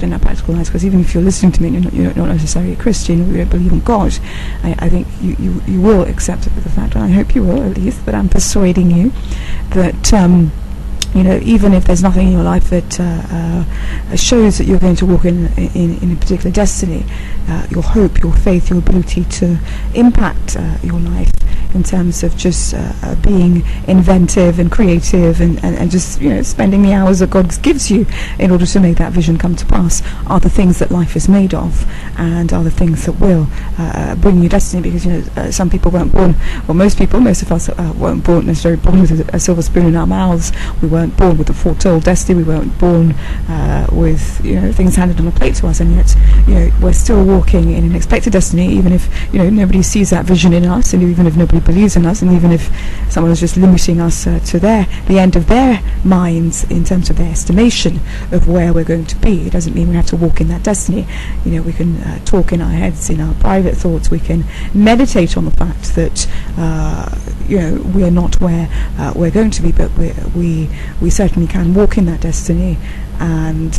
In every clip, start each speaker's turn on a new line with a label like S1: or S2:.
S1: in our practical lives, because even if you're listening to me and you're not necessarily a Christian, or you don't believe in God, I think you will accept the fact, and I hope you will at least, that I'm persuading you that even if there's nothing in your life that shows that you're going to walk in a particular destiny, your hope, your faith, your ability to impact your life in terms of just being inventive and creative and just spending the hours that God gives you in order to make that vision come to pass, are the things that life is made of, and are the things that will bring you destiny. Because some people weren't born, or most of us weren't necessarily born with a silver spoon in our mouths. We weren't born with a foretold destiny. We weren't born with things handed on a plate to us, and yet we're still walking in an expected destiny, even if nobody sees that vision in us, and even if nobody believes in us, and even if someone is just limiting us to the end of their minds in terms of their estimation of where we're going to be. It doesn't mean we have to walk in that destiny. We can talk in our heads, in our private thoughts. We can meditate on the fact that we are not where we're going to be, but we certainly can walk in that destiny, and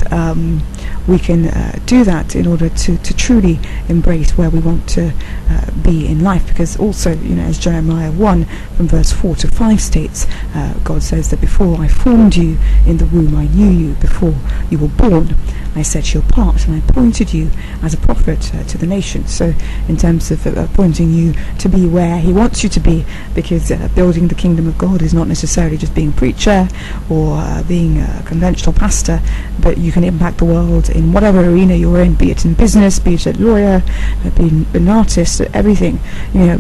S1: we can do that in order to truly embrace where we want to be in life. Because also, as Jeremiah 1 from verse 4 to 5 states, God says that before I formed you in the womb, I knew you. Before you were born, I set you apart, and I appointed you as a prophet to the nations. So in terms of appointing you to be where he wants you to be, because building the kingdom of God is not necessarily just being a preacher or being a conventional pastor, but you can impact the world in whatever arena you're in, be it in business, be it a lawyer, be an artist, everything.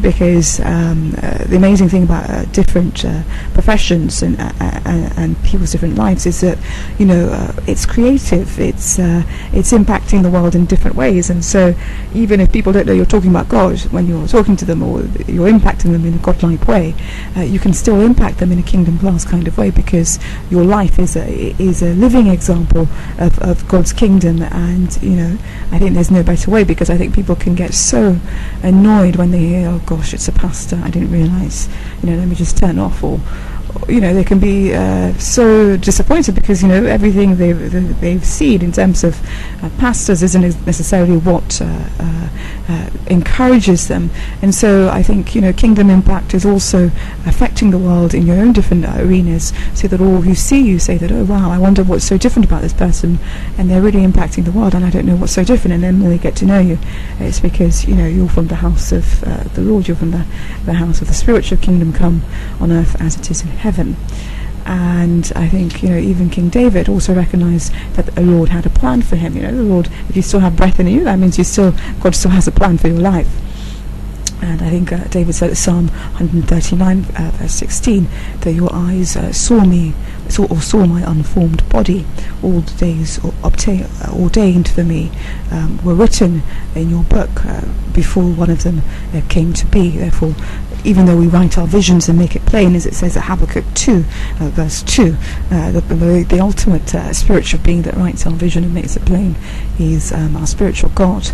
S1: Because the amazing thing about different professions and people's different lives is that it's creative, it's impacting the world in different ways. And so even if people don't know you're talking about God when you're talking to them, or you're impacting them in a godlike way, you can still impact them in a kingdom class kind of way, because your life is a living example of God's kingdom. And I think there's no better way, because I think people can get so annoyed when they hear, oh gosh, it's a pastor, I didn't realise, let me just turn off, or they can be so disappointed, because everything they've seen in terms of pastors isn't necessarily what encourages them. And so I think kingdom impact is also affecting the world in your own different arenas, so that all who see you say that, oh wow, I wonder what's so different about this person, and they're really impacting the world, and I don't know what's so different. And then when they get to know you, it's because you're from the house of the Lord, you're from the house of the spiritual kingdom come on earth as it is in heaven. And I think even King David also recognized that the Lord had a plan for him. The Lord, if you still have breath in you, that means God still has a plan for your life. And I think David said at Psalm 139 verse 16 that your eyes saw my unformed body. All the days ordained for me were written in your book before one of them came to be. Therefore, even though we write our visions and make it plain, as it says at Habakkuk 2 verse 2, the ultimate spiritual being that writes our vision and makes it plain is our spiritual God,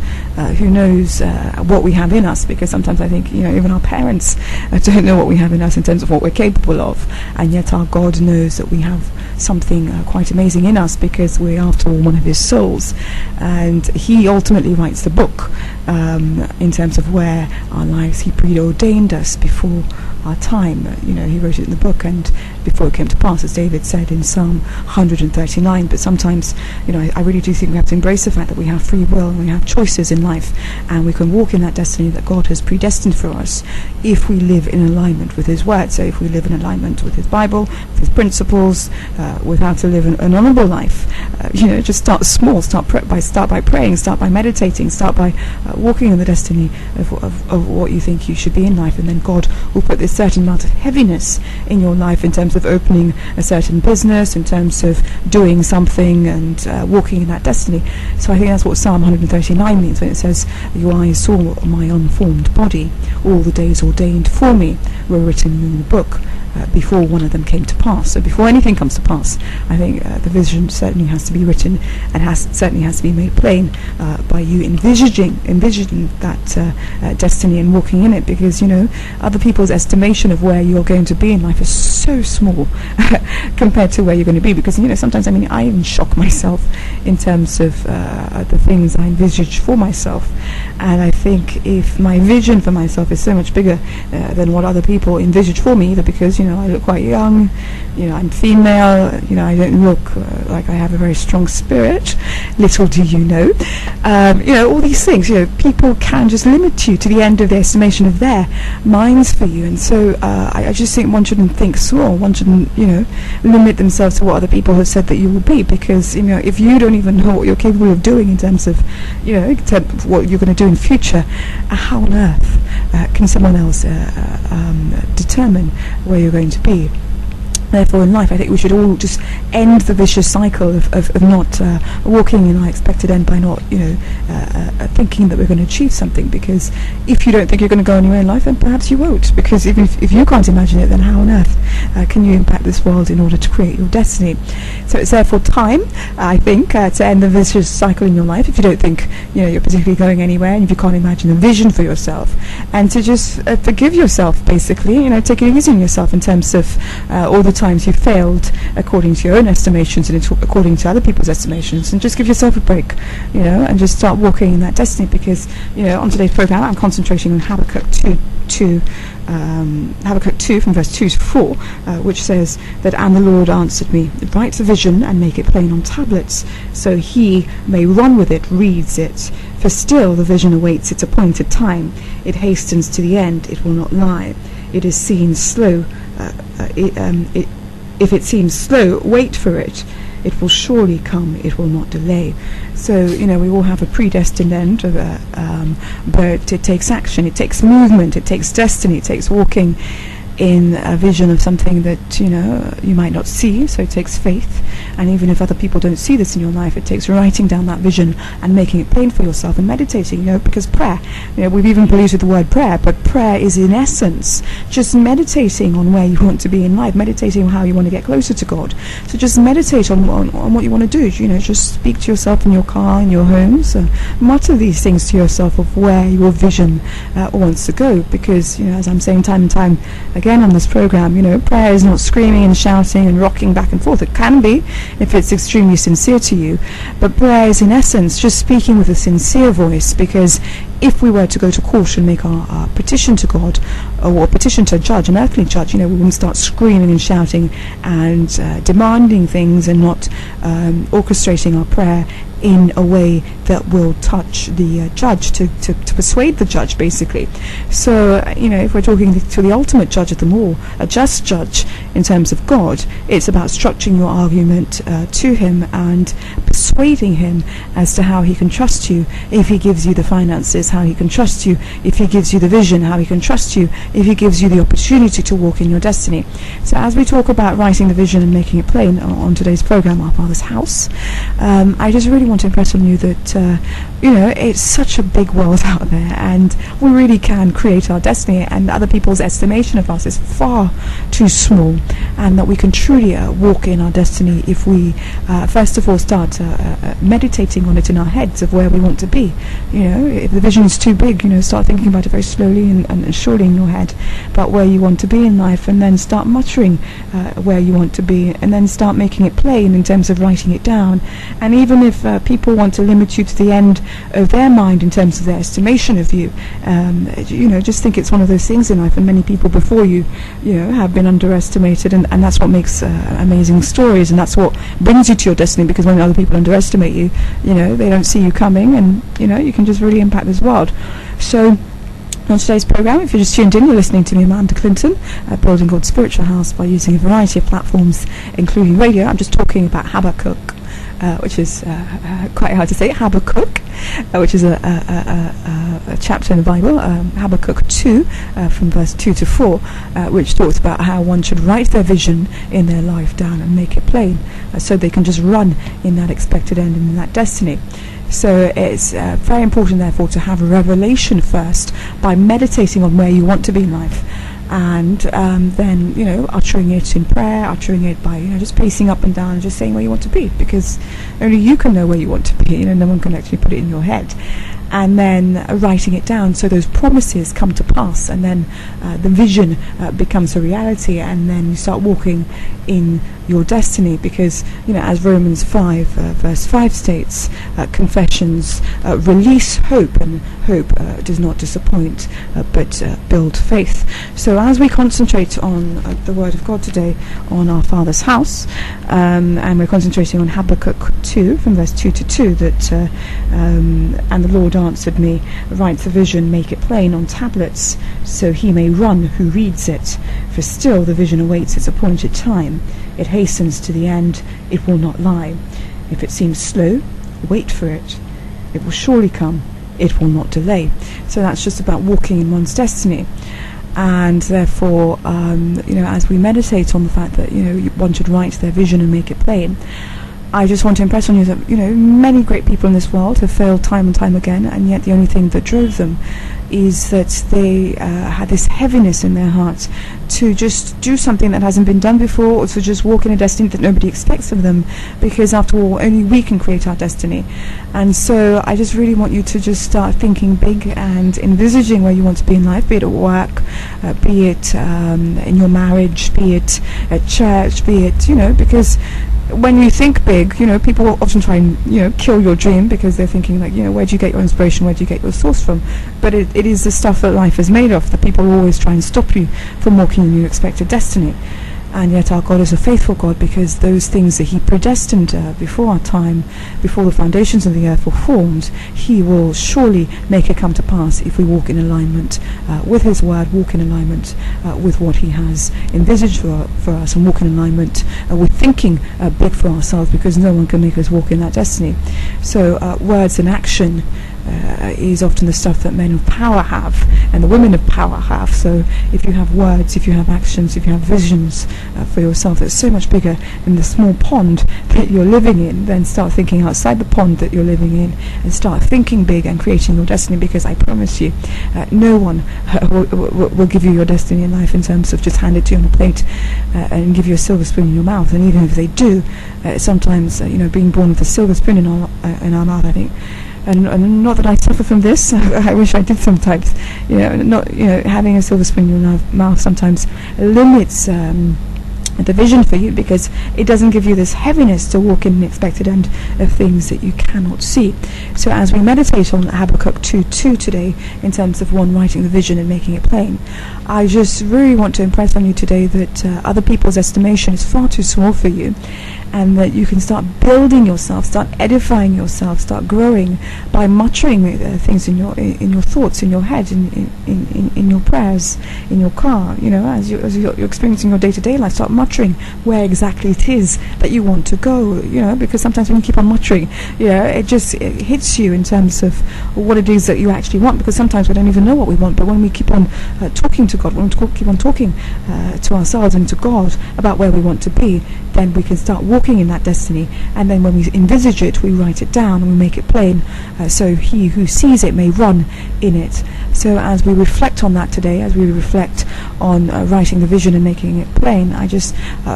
S1: who knows what we have in us. Because sometimes I think even our parents don't know what we have in us in terms of what we're capable of, and yet our God knows that we have something quite amazing in us, because we're after all one of his souls, and he ultimately writes the book in terms of where our lives. He preordained us before our time. He wrote it in the book, and before it came to pass, as David said in Psalm 139. But sometimes I really do think we have to embrace the fact that we have free will and we have choices in life, and we can walk in that destiny that God has predestined for us if we live in alignment with his word. So if we live in alignment with his Bible, with his principles, with how to live an honorable life, just start small, start by praying, start by meditating, start by walking in the destiny of what you think you should be in life, and then God will put this certain amount of heaviness in your life in terms of opening a certain business, in terms of doing something and walking in that destiny. So I think that's what Psalm 139 means when it says, your eyes saw my unformed body, all the days ordained for me were written in the book before one of them came to pass. So before anything comes to pass, I think the vision certainly has to be written and certainly has to be made plain by you envisioning that destiny and walking in it, because other people's estimation of where you're going to be in life is so small compared to where you're going to be. Because sometimes I even shock myself in terms of the things I envisage for myself, and I think if my vision for myself is so much bigger than what other people envisage for me, either because I look quite young, I'm female, I don't look like I have a very strong spirit, little do you know, all these things, people can just limit you to the end of the estimation of their minds for you. And so I just think one shouldn't think small, one shouldn't limit themselves to what other people have said that you will be, because if you don't even know what you're capable of doing in terms of what you're going to do in future, how on earth can someone else determine where you're going to be? Therefore, in life, I think we should all just end the vicious cycle of not walking in our expected end by not, thinking that we're going to achieve something. Because if you don't think you're going to go anywhere in life, then perhaps you won't. Because even if you can't imagine it, then how on earth can you impact this world in order to create your destiny? So it's therefore time, I think, to end the vicious cycle in your life. If you don't think you're particularly going anywhere, and if you can't imagine a vision for yourself, and to just forgive yourself, basically, take it easy on yourself in terms of all the times you failed according to your own estimations and according to other people's estimations, and just give yourself a break, and just start walking in that destiny. Because on today's program I'm concentrating on Habakkuk 2 from verse 2 to 4, which says that, "And the Lord answered me, write the vision and make it plain on tablets, so he may run with it, reads it. For still the vision awaits its appointed time. It hastens to the end, it will not lie. It is seen slow. If it seems slow, wait for it. It will surely come, it will not delay." So, we all have a predestined end, but it takes action, it takes movement, it takes destiny, it takes walking in a vision of something that you might not see. So it takes faith, and even if other people don't see this in your life, it takes writing down that vision and making it plain for yourself and meditating. Because prayer, we've even polluted the word prayer, but prayer is in essence just meditating on where you want to be in life, meditating on how you want to get closer to God. So just meditate on what you want to do. Just speak to yourself in your car, in your homes, mutter these things to yourself of where your vision wants to go. Because as I'm saying time and time again on this program, prayer is not screaming and shouting and rocking back and forth. It can be if it's extremely sincere to you, but prayer is in essence just speaking with a sincere voice. Because if we were to go to court and make our petition to God, or petition to a judge, an earthly judge, we wouldn't start screaming and shouting and demanding things, and not orchestrating our prayer in a way that will touch the judge, to persuade the judge, basically. So, if we're talking to the ultimate judge of them all, a just judge in terms of God, it's about structuring your argument to him and persuading him as to how he can trust you if he gives you the finances, how he can trust you if he gives you the vision, how he can trust you if he gives you the opportunity to walk in your destiny. So as we talk about writing the vision and making it plain on today's program, Our Father's House, I just really want to impress on you that it's such a big world out there, and we really can create our destiny, and other people's estimation of us is far too small, and that we can truly walk in our destiny if we first of all start meditating on it in our heads of where we want to be. If the vision is too big, start thinking about it very slowly and surely in your head about where you want to be in life, and then start muttering where you want to be, and then start making it plain in terms of writing it down. And even if people want to limit you to the end of their mind in terms of their estimation of you, just think it's one of those things in life, and many people before you have been underestimated, and that's what makes amazing stories, and that's what brings you to your destiny. Because when other people underestimate you, they don't see you coming, and you can just really impact this world. So on today's program, if you're just tuned in, you're listening to me, Amanda Clinton, building God's spiritual house by using a variety of platforms, including radio. I'm just talking about Habakkuk, which is quite hard to say, Habakkuk, which is a chapter in the Bible, Habakkuk 2, from verse 2 to 4, which talks about how one should write their vision in their life down and make it plain, so they can just run in that expected end and in that destiny. So it's very important, therefore, to have a revelation first by meditating on where you want to be in life, and then uttering it in prayer, uttering it by just pacing up and down and just saying where you want to be, because only you can know where you want to be. No one can actually put it in your head. And then writing it down so those promises come to pass, and then the vision becomes a reality, and then you start walking in your destiny, because as Romans 5 verse 5 states, confessions release hope, and hope does not disappoint but build faith. So as we concentrate on the Word of God today, on our Father's house, and we're concentrating on Habakkuk 2 from verse 2 to 2, that and the Lord answered me, write the vision, make it plain on tablets, so he may run who reads it. For still the vision awaits its appointed time. It hastens to the end, it will not lie. If it seems slow, wait for it. It will surely come, it will not delay. So that's just about walking in one's destiny. And therefore, as we meditate on the fact that one should write their vision and make it plain, I just want to impress on you that many great people in this world have failed time and time again, and yet the only thing that drove them is that they had this heaviness in their hearts to just do something that hasn't been done before, or to just walk in a destiny that nobody expects of them, because after all, only we can create our destiny. And so I just really want you to just start thinking big and envisaging where you want to be in life, be it at work, be it in your marriage, be it at church, be it because when you think big, people will often try and kill your dream, because they're thinking like, where do you get your inspiration, where do you get your source from? But it is the stuff that life is made of that people will always try and stop you from walking in your expected destiny. And yet our God is a faithful God, because those things that he predestined before our time, before the foundations of the earth were formed, he will surely make it come to pass if we walk in alignment with his word, walk in alignment with what he has envisaged for us, and walk in alignment with thinking big for ourselves, because no one can make us walk in that destiny. So words and action is often the stuff that men of power have, and the women of power have. So if you have words, if you have actions, if you have visions for yourself that's so much bigger than the small pond that you're living in, then start thinking outside the pond that you're living in, and start thinking big and creating your destiny, because I promise you, no one will give you your destiny in life in terms of just hand it to you on a plate and give you a silver spoon in your mouth. And even if they do, sometimes being born with a silver spoon in our mouth, I think, and not that I suffer from this, I wish I did sometimes, having a silver spoon in your mouth sometimes limits the vision for you, because it doesn't give you this heaviness to walk in the expected end of things that you cannot see. So as we meditate on Habakkuk 2:2 today, in terms of one writing the vision and making it plain, I just really want to impress on you today that other people's estimation is far too small for you, and that you can start building yourself, start edifying yourself, start growing by muttering things in your thoughts, in your head, in your prayers, in your car, as you're experiencing your day-to-day life. Start muttering where exactly it is that you want to go, because sometimes when you keep on muttering, it hits you in terms of what it is that you actually want, because sometimes we don't even know what we want. But when we keep on talking to God, when we keep on talking to ourselves and to God about where we want to be, then we can start walking in that destiny. And then when we envisage it, we write it down and we make it plain, so he who sees it may run in it. So as we reflect on that today, as we reflect on writing the vision and making it plain, I just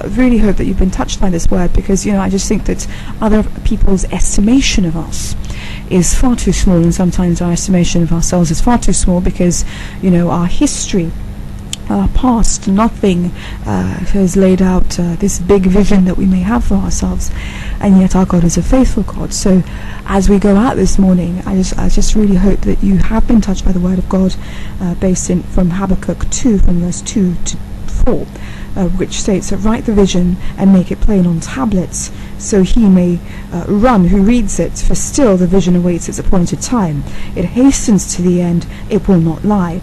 S1: really hope that you've been touched by this word, because I just think that other people's estimation of us is far too small, and sometimes our estimation of ourselves is far too small, because our history, our past, nothing has laid out this big vision that we may have for ourselves, and yet our God is a faithful God. So as we go out this morning, I just really hope that you have been touched by the word of God, based from Habakkuk 2 from verse 2 to 4, which states that write the vision and make it plain on tablets, so he may run who reads it. For still the vision awaits its appointed time. It hastens to the end, it will not lie.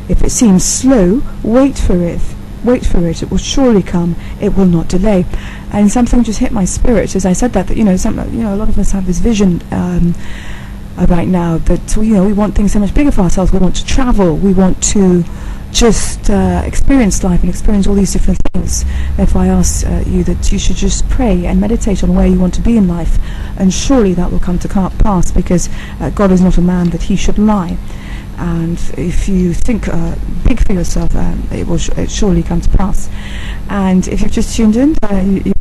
S1: If it seems slow, wait for it. It will surely come, it will not delay. And something just hit my spirit as I said that a lot of us have this vision right now that we want things so much bigger for ourselves. We want to travel, we want to just experience life and experience all these different things. Therefore I ask you that you should just pray and meditate on where you want to be in life, and surely that will come to pass, because God is not a man that he should lie. and if you think big for yourself, it will it surely come to pass. And if you've just tuned in, you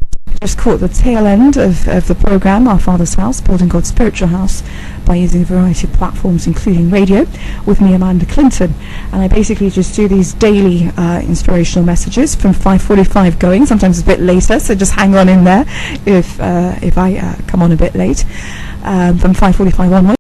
S1: just caught the tail end of the program, Our Father's House, Building God's Spiritual House, by using a variety of platforms, including radio, with me, Amanda Clinton. And I basically just do these daily inspirational messages from 5:45 going, sometimes a bit later, so just hang on in there if I come on a bit late, from 5:45 onwards.